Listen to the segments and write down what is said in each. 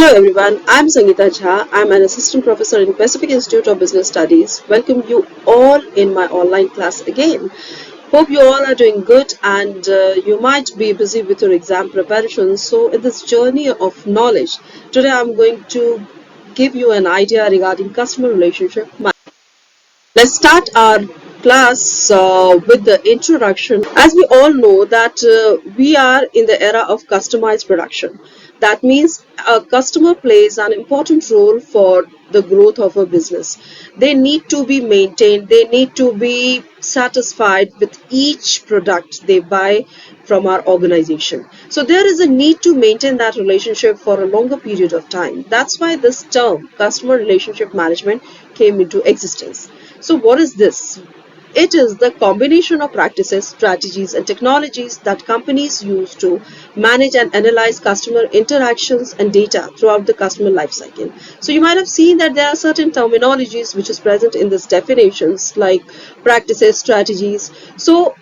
Hello everyone, I'm Sangeeta Jha. I'm an assistant professor in Pacific Institute of Business Studies. Welcome you all in my online class again. Hope you all are doing good and you might be busy with your exam preparation. So, in this journey of knowledge, today I'm going to give you an idea regarding customer relationship. Let's start our class with the introduction. As we all know that we are in the era of customized production. That means a customer plays an important role for the growth of a business. They need to be maintained. They need to be satisfied with each product they buy from our organization. So there is a need to maintain that relationship for a longer period of time. That's why this term, customer relationship management, came into existence. So, what is this? It is the combination of practices, strategies, and technologies that companies use to manage and analyze customer interactions and data throughout the customer lifecycle. So, you might have seen that there are certain terminologies which is present in these definitions, like practices, strategies. So,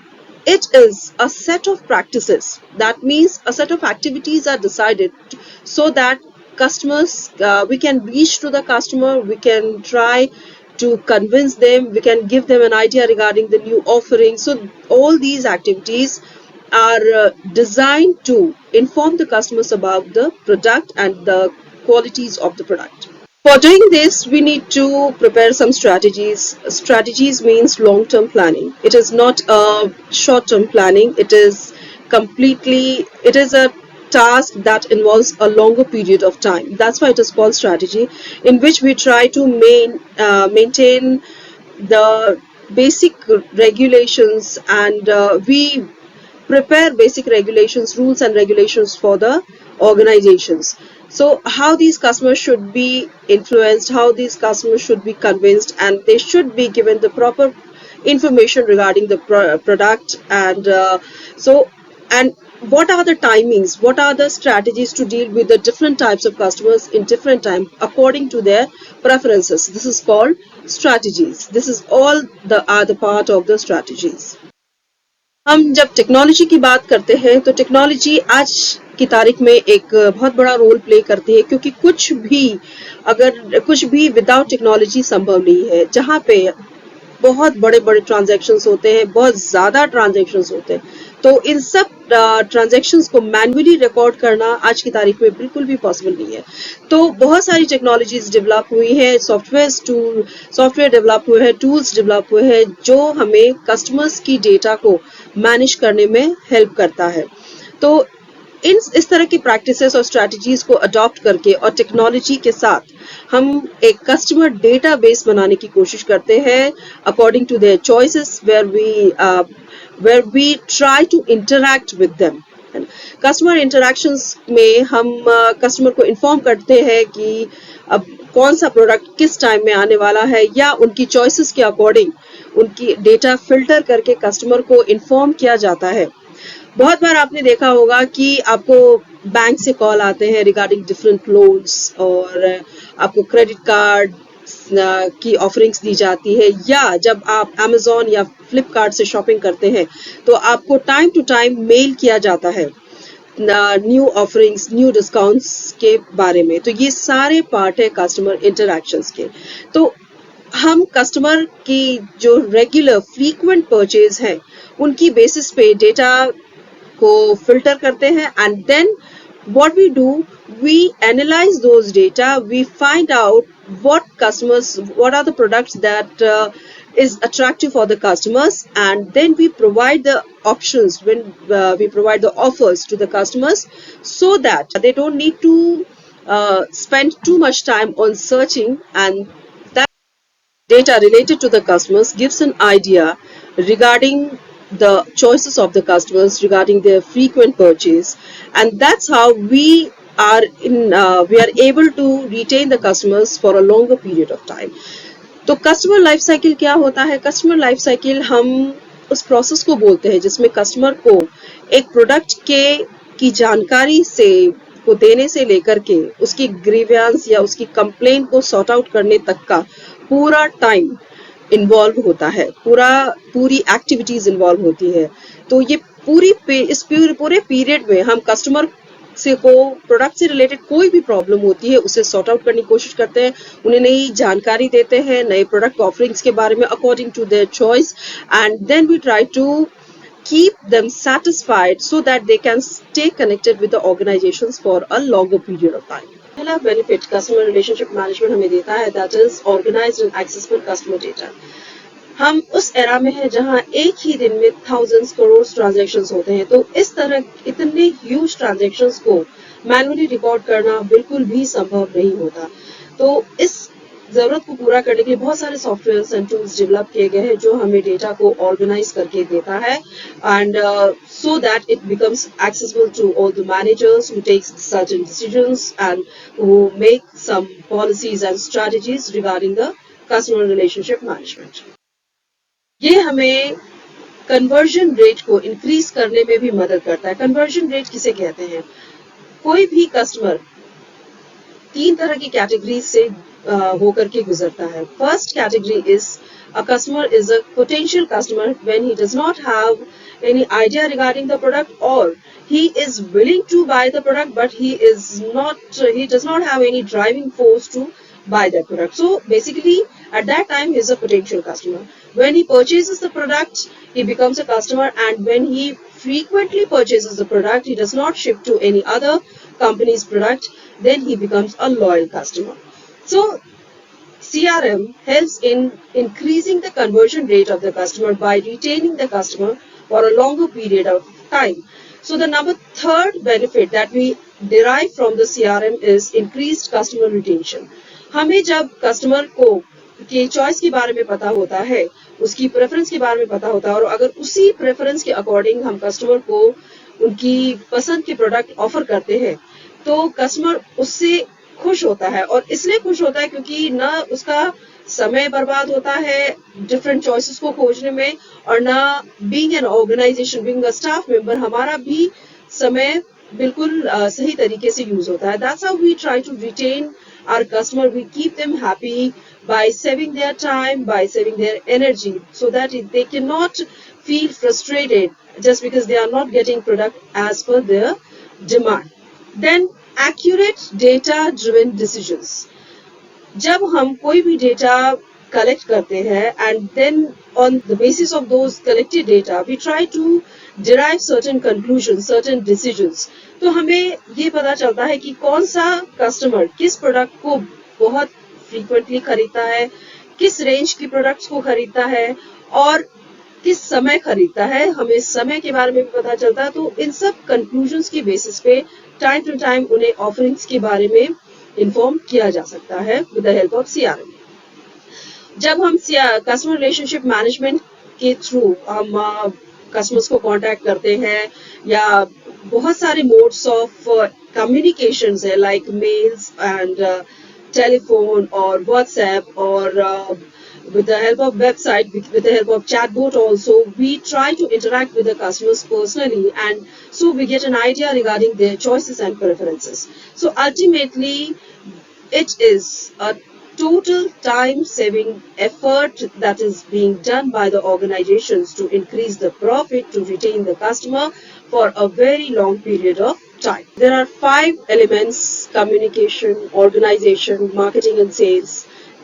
it is a set of practices. That means a set of activities are decided so that customers, we can reach to the customer, we can try to convince them, we can give them an idea regarding the new offering. So all these activities are designed to inform the customers about the product and the qualities of the product. For doing this, we need to prepare some strategies. Strategies means long-term planning. It is not a short-term planning. It is a task that involves a longer period of time. That's why it is called strategy, in which we try to maintain the basic regulations and we prepare basic regulations, rules and regulations for the organizations. So how these customers should be influenced, how these customers should be convinced, and they should be given the proper information regarding the product and what are the timings, what are the strategies to deal with the different types of customers in different time according to their preferences. This is called strategies. This is all the are the part of the strategies. हम जब technology की बात करते हैं तो technology आज की तारीख में एक बहुत बड़ा रोल प्ले करती है, क्योंकि कुछ भी विदाउट टेक्नोलॉजी संभव नहीं है। जहाँ पे बहुत बड़े बड़े ट्रांजैक्शंस होते हैं, बहुत ज़्यादा ट्रांजैक्शंस होते हैं, तो इन सब ट्रांजैक्शंस को मैन्युअली रिकॉर्ड करना आज की तारीख में बिल्कुल भी पॉसिबल नहीं है। तो बहुत सारी टेक्नोलॉजीज डेवलप हुई है, सॉफ्टवेयर डेवलप हुए हैं, टूल्स डेवलप हुए हैं जो हमें कस्टमर्स की डेटा को मैनेज करने में हेल्प करता है। तो इस तरह की प्रैक्टिसेस और स्ट्रैटेजीज को अडॉप्ट करके और टेक्नोलॉजी के साथ हम एक कस्टमर डेटाबेस बनाने की कोशिश करते हैं according to their choices, where we try to interact with them. Customer interactions में हम कस्टमर को इन्फॉर्म करते हैं कि अब कौन सा प्रोडक्ट किस टाइम में आने वाला है, या उनकी चॉइसेस के अकॉर्डिंग उनकी डेटा फिल्टर करके कस्टमर को इन्फॉर्म किया जाता है। बहुत बार आपने देखा होगा कि आपको बैंक से कॉल आते हैं रिगार्डिंग डिफरेंट लोन्स, और आपको क्रेडिट कार्ड की ऑफरिंग्स दी जाती है, या जब आप अमेजोन या फ्लिपकार्ट से शॉपिंग करते हैं तो आपको टाइम टू टाइम मेल किया जाता है न्यू ऑफरिंग्स, न्यू डिस्काउंट्स के बारे में। तो ये सारे पार्ट है कस्टमर इंटरैक्शंस के। तो हम कस्टमर की जो रेगुलर फ्रीक्वेंट परचेज है उनकी बेसिस पे डेटा को फिल्टर करते हैं, and then what we do, we analyze those data, we find out what are the products that is attractive for the customers, and then we provide the options, when we provide the offers to the customers so that they don't need to spend too much time on searching, and that data related to the customers gives an idea regarding the choices of the customers, regarding their frequent purchase, and that's how we are able to retain the customers for a longer period of time. तो customer life cycle क्या होता है? Customer life cycle हम उस process को बोलते हैं जिसमें कस्टमर को एक प्रोडक्ट की जानकारी को देने से लेकर के उसकी ग्रीवियंस या उसकी कंप्लेन को सॉर्ट आउट करने तक का पूरा टाइम इन्वॉल्व होता है, पूरी एक्टिविटीज इन्वॉल्व होती है। तो ये पूरे पीरियड में हम कस्टमर से को प्रोडक्ट से रिलेटेड कोई भी प्रॉब्लम होती है उसे सॉर्ट आउट करने की कोशिश करते हैं, उन्हें नई जानकारी देते हैं नए प्रोडक्ट ऑफरिंग्स के बारे में according to their choice, and then we try to keep them satisfied so that they can stay connected with the organizations for a longer period of time. पहला बेनिफिट कस्टमर रिलेशनशिप मैनेजमेंट हमें देता है, that is organised and accessible customer data. हम उस era में हैं जहां एक ही दिन में थाउजेंड्स करोड़ ट्रांजैक्शंस होते हैं, तो इस तरह इतने ह्यूज ट्रांजैक्शंस को मैनुअली रिकॉर्ड करना बिल्कुल भी संभव नहीं होता। तो इस जरूरत को पूरा करने के लिए बहुत सारे सॉफ्टवेयर एंड टूल्स डेवलप किए गए हैं जो हमें डेटा को ऑर्गेनाइज करके देता है, and so that it becomes accessible to all the managers who takes certain decisions and who make some policies and strategies regarding the customer relationship management. ये हमें कन्वर्जन रेट को इंक्रीज करने में भी मदद करता है। कन्वर्जन रेट किसे कहते हैं? कोई भी कस्टमर तीन तरह की कैटेगरी से होकर के गुजरता है। First category is a customer is a potential customer when he does not have any idea regarding the product, or he is willing to buy the product but he does not have any driving force to buy that product. So basically at that time he is a potential customer. When he purchases the product he becomes a customer, and when he frequently purchases the product, he does not shift to any other company's product, then he becomes a loyal customer. So CRM helps in increasing the conversion rate of the customer by retaining the customer for a longer period of time. So the third benefit that we derive from the CRM is increased customer retention. हमें जब customer को के choice के बारे में पता होता है, उसकी प्रेफरेंस के बारे में पता होता है, और अगर उसी प्रेफरेंस के अकॉर्डिंग हम कस्टमर को उनकी पसंद के प्रोडक्ट ऑफर करते हैं, तो कस्टमर उससे खुश होता है। और इसलिए खुश होता है क्योंकि ना उसका समय बर्बाद होता है डिफरेंट चॉइसेस को खोजने में, और ना being an organisation, being a staff member, हमारा भी समय बिल्कुल सही तरीके से यूज होता है। That's how we try to retain our customer. We keep them happy by saving their time, by saving their energy, so that they cannot feel frustrated just because they are not getting product as per their demand. Then accurate data driven decisions. जब हम कोई भी data collect करते हैं, and then on the basis of those collected data we try to derive certain conclusions, certain decisions, तो हमें ये पता चलता है कि कौन सा कस्टमर किस प्रोडक्ट को बहुत फ्रीक्वेंटली खरीदता है, किस रेंज की प्रोडक्ट्स को खरीदता है, और किस समय खरीदता है। हमें समय के बारे में भी पता चलता है। तो इन सब कंक्लूजन्स की बेसिस पे टाइम टू टाइम उन्हें ऑफरिंग्स के बारे में इन्फॉर्म किया जा सकता है with the help of CRM। जब हम कस्टमर रिलेशनशिप मैनेजमेंट के थ्रू हम कस्टमर्स को कांटेक्ट करते हैं, या बहुत सारे मोड्स ऑफ कम्युनिकेशंस है लाइक मेल्स एंड टेलीफोन और व्हाट्सएप, और with the help of website, with the help of chatbot also, we try to interact with the customers personally, and so we get an idea regarding their choices and preferences. So ultimately it is a total time saving effort that is being done by the organizations to increase the profit, to retain the customer for a very long period of time. There are 5 elements: communication, organization, marketing and sales,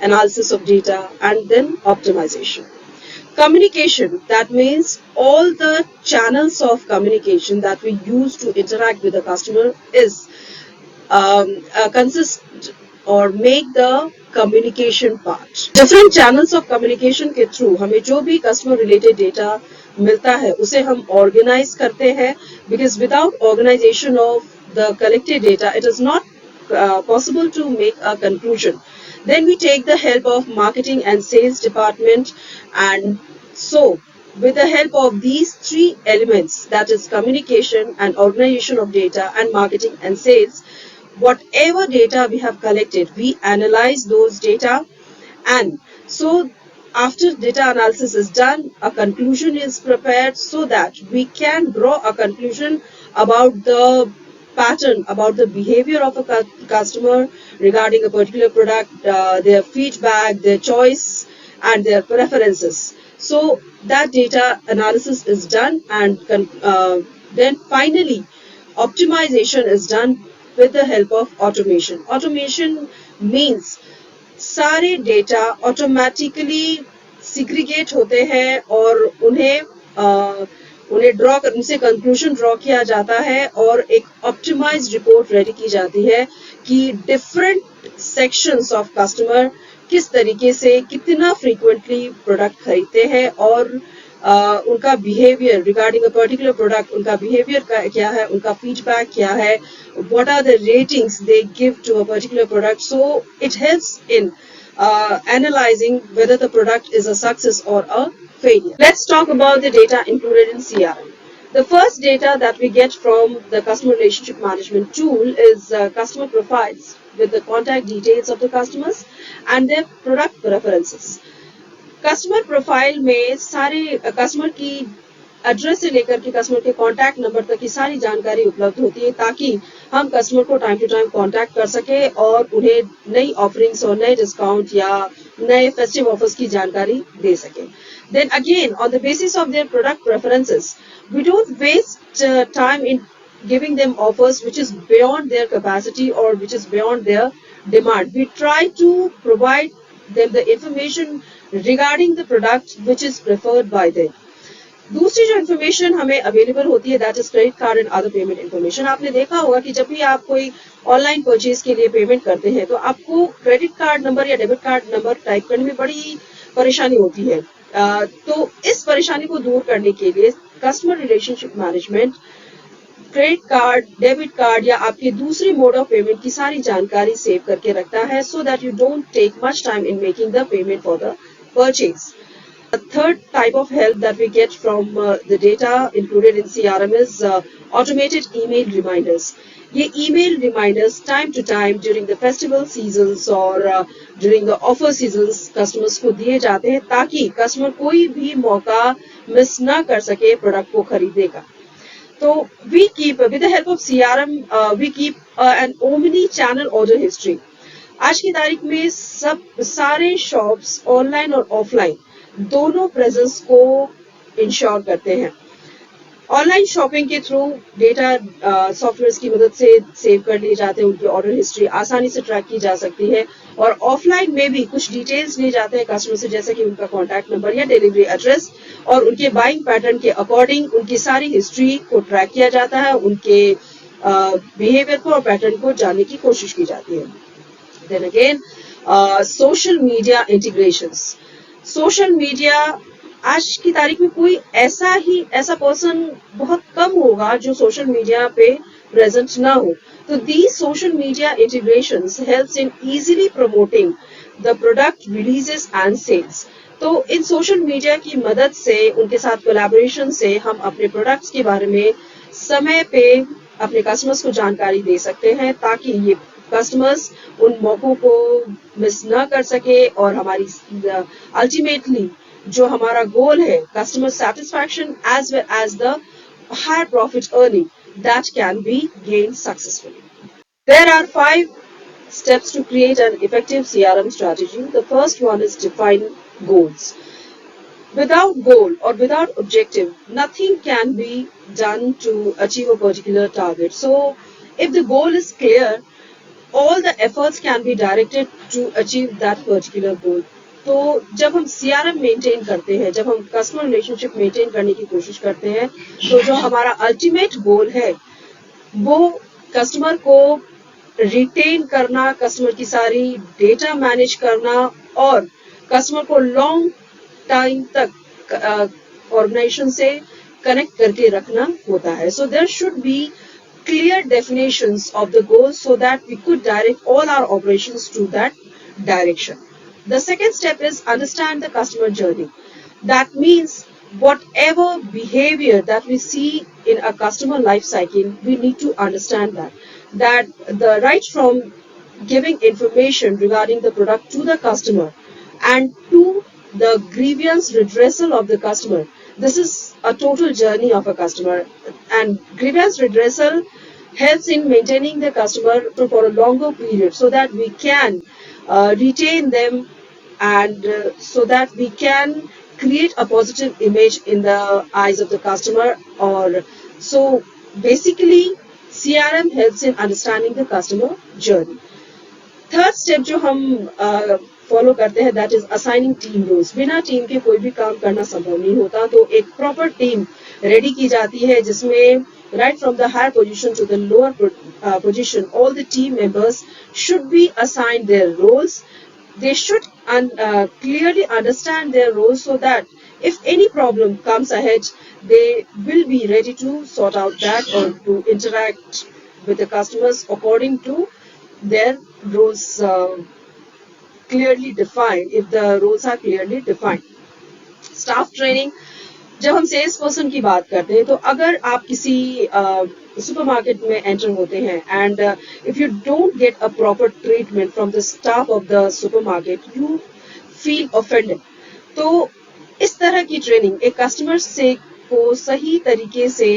analysis of data, and then optimization. Communication, that means all the channels of communication that we use to interact with the customer is consist or make the communication part. Different channels of communication के through हमें जो भी customer related data मिलता है उसे हम organize करते हैं, because without organization of the collected data it is not possible to make a conclusion. Then we take the help of marketing and sales department, and so with the help of these 3 elements, that is communication and organization of data and marketing and sales, whatever data we have collected, we analyze those data, and so after data analysis is done, a conclusion is prepared so that we can draw a conclusion about the pattern, about the behavior of a customer regarding a particular product, their feedback, their choice, and their preferences. So that data analysis is done, and then finally optimization is done with the help of automation. Automation means सारे data automatically सिग्रीगेट होते हैं और उन्हें उनसे conclusion draw किया जाता है और एक ऑप्टिमाइज्ड रिपोर्ट रेडी की जाती है कि डिफरेंट सेक्शंस ऑफ कस्टमर किस तरीके से कितना फ्रीक्वेंटली प्रोडक्ट खरीदते हैं और उनका behaviour regarding a particular product, उनका बिहेवियर क्या है, उनका फीडबैक क्या है, what are the ratings they give to a particular product. So it helps in analyzing whether the product is a success or a failure. Let's talk about the data included in CRM. The first data that we get from the customer relationship management tool is customer profiles with the contact details of the customers and their product preferences. Customer profile में सारे customer की address से लेकर के customer के contact number तक की सारी जानकारी उपलब्ध होती है ताकि हम कस्टमर को टाइम टू टाइम कॉन्टैक्ट कर सके और उन्हें नई ऑफरिंग्स और नए डिस्काउंट या नए फेस्टिव ऑफर्स की जानकारी दे सके. Then again, on the basis of their product preferences, we don't waste time in giving them offers which is beyond their capacity or which is beyond their demand. We try to provide them the information regarding the product which is preferred by them. दूसरी जो information हमें available होती है that is credit card and other payment information. आपने देखा होगा कि जब भी आप कोई ऑनलाइन परचेज के लिए पेमेंट करते हैं तो आपको क्रेडिट कार्ड नंबर या डेबिट कार्ड नंबर टाइप करने में बड़ी परेशानी होती है. तो इस परेशानी को दूर करने के लिए customer relationship management credit card, debit card या आपके दूसरे मोड ऑफ पेमेंट की सारी जानकारी सेव करके रखता है so that you don't take much time in making the payment for the purchase. The third type of help that we get from the data included in CRM is automated email reminders. ये email reminders time to time during the festival seasons or during the offer seasons customers को दिए जाते हैं ताकि customer कोई भी मौका miss ना कर सके प्रोडक्ट को खरीदने का. तो we keep with the help of CRM we keep an omni channel order history. आज की तारीख में सारे शॉप्स ऑनलाइन और ऑफलाइन दोनों प्रेजेंस को इंश्योर करते हैं. ऑनलाइन शॉपिंग के थ्रू डेटा सॉफ्टवेयर की मदद से सेव कर लिए जाते हैं, उनकी ऑर्डर हिस्ट्री आसानी से ट्रैक की जा सकती है और ऑफलाइन में भी कुछ डिटेल्स लिए जाते हैं कस्टमर से जैसे कि उनका कॉन्टैक्ट नंबर या डिलीवरी एड्रेस और उनके बाइंग पैटर्न के अकॉर्डिंग उनकी सारी हिस्ट्री को ट्रैक किया जाता है, उनके बिहेवियर को और पैटर्न को जानने की कोशिश की जाती है. Then again, social media integrations. Social media आज की तारीख में कोई ऐसा पर्सन बहुत कम होगा जो सोशल मीडिया पे प्रेजेंट ना हो. तो these social media integrations helps in easily promoting the product releases and sales. तो इन सोशल मीडिया की मदद से उनके साथ कोलैबोरेशन से हम अपने प्रोडक्ट्स के बारे में समय पे अपने कस्टमर्स को जानकारी दे सकते हैं ताकि ये कस्टमर्स उन मौकों को मिस न कर सके और हमारी अल्टीमेटली जो हमारा गोल है customer satisfaction as well as the higher profit earning that can be gain successfully. There are 5 steps to create an effective CRM strategy. The first one is define goals. Without goal or without objective, nothing can be done to achieve a particular target. So if the goal is clear, all the efforts can be directed to achieve that particular goal. तो जब हम CRM maintain करते हैं, जब हम customer relationship maintain करने की कोशिश करते हैं, तो जो हमारा अल्टीमेट गोल है वो कस्टमर को रिटेन करना, कस्टमर की सारी डेटा मैनेज करना और कस्टमर को लॉन्ग टाइम तक ऑर्गेनाइजेशन से कनेक्ट करके रखना होता है. So there should be clear definitions of the goals so that we could direct all our operations to that direction. The second step is understand the customer journey. That means whatever behavior that we see in a customer life cycle, we need to understand that the right from giving information regarding the product to the customer and to the grievance redressal of the customer. This is a total journey of a customer, and grievance redressal helps in maintaining the customer for a longer period so that we can retain them and so that we can create a positive image in the eyes of the customer. Or so basically CRM helps in understanding the customer journey. Third step जो हम follow करते हैं that is assigning team roles. बिना team के कोई भी काम करना संभव नहीं होता, तो एक प्रॉपर टीम रेडी की जाती है जिसमें right from the higher position to the lower position, all the team members should be assigned their roles. They should clearly understand their roles so that if any problem comes ahead, they will be ready to sort out that or to interact with the customers according to their roles clearly defined, if the roles are clearly defined. Staff training, जब हम sales person की बात करते हैं तो अगर आप किसी सुपरमार्केट में एंटर होते हैं and if you don't get a proper treatment from the staff of the supermarket you feel offended. तो इस तरह की ट्रेनिंग एक कस्टमर से को सही तरीके से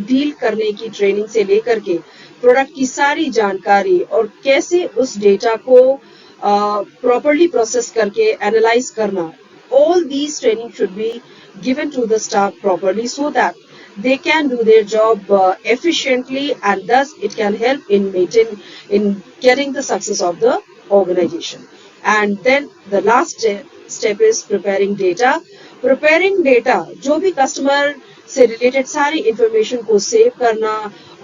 डील करने की ट्रेनिंग से लेकर के प्रोडक्ट की सारी जानकारी और कैसे उस डेटा को प्रॉपरली प्रोसेस करके एनालाइज करना, all these training should be given to the staff properly so that they can do their job efficiently, and thus it can help in getting the success of the organization. And then the last step is preparing data. Preparing data, जो भी customer से related सारी information को save करना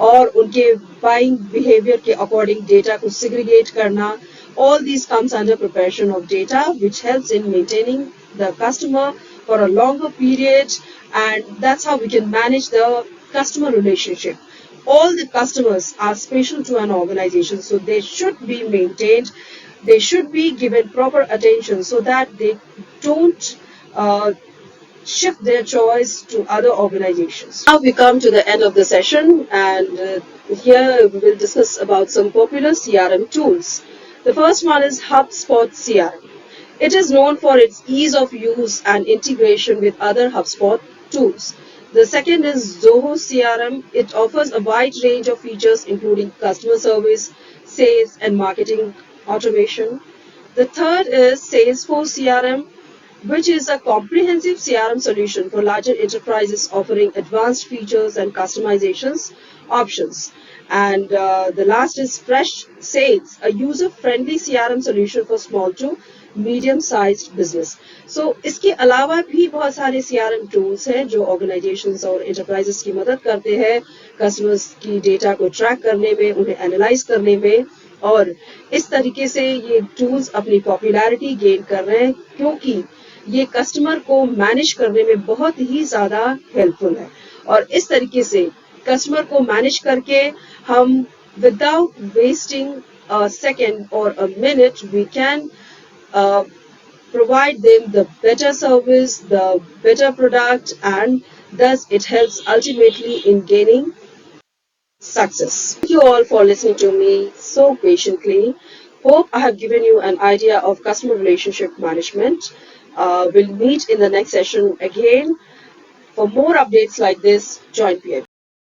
और उनके buying behaviour के according data को सिग्रीगेट करना, all these comes under preparation of data, which helps in maintaining the customer for a longer period, and that's how we can manage the customer relationship. All the customers are special to an organization, so they should be maintained, they should be given proper attention so that they don't shift their choice to other organizations. Now we come to the end of the session, and here we will discuss about some popular CRM tools. The first one is HubSpot CRM. It is known for its ease of use and integration with other HubSpot tools. The second is Zoho CRM. It offers a wide range of features including customer service, sales, and marketing automation. The third is Salesforce CRM, which is a comprehensive CRM solution for larger enterprises offering advanced features and customizations options. And the last is Fresh Sales, a user-friendly CRM solution for small to medium-sized business. So इसके अलावा भी बहुत सारे CRM tools हैं जो organizations और enterprises की मदद करते हैं customers की data को track करने में, उन्हें analyze करने में, और इस तरीके से ये tools अपनी popularity gain कर रहे हैं क्योंकि ये कस्टमर को मैनेज करने में बहुत ही ज्यादा हेल्पफुल है. और इस तरीके से कस्टमर को मैनेज करके हम विदाउट वेस्टिंग अ सेकेंड और a minute we can provide them the better service, the better product, and thus it helps ultimately in gaining success. Thank you all for listening to me so patiently. Hope I have given you an idea of customer relationship management. We'll meet in the next session again. For more updates like this, join PIP.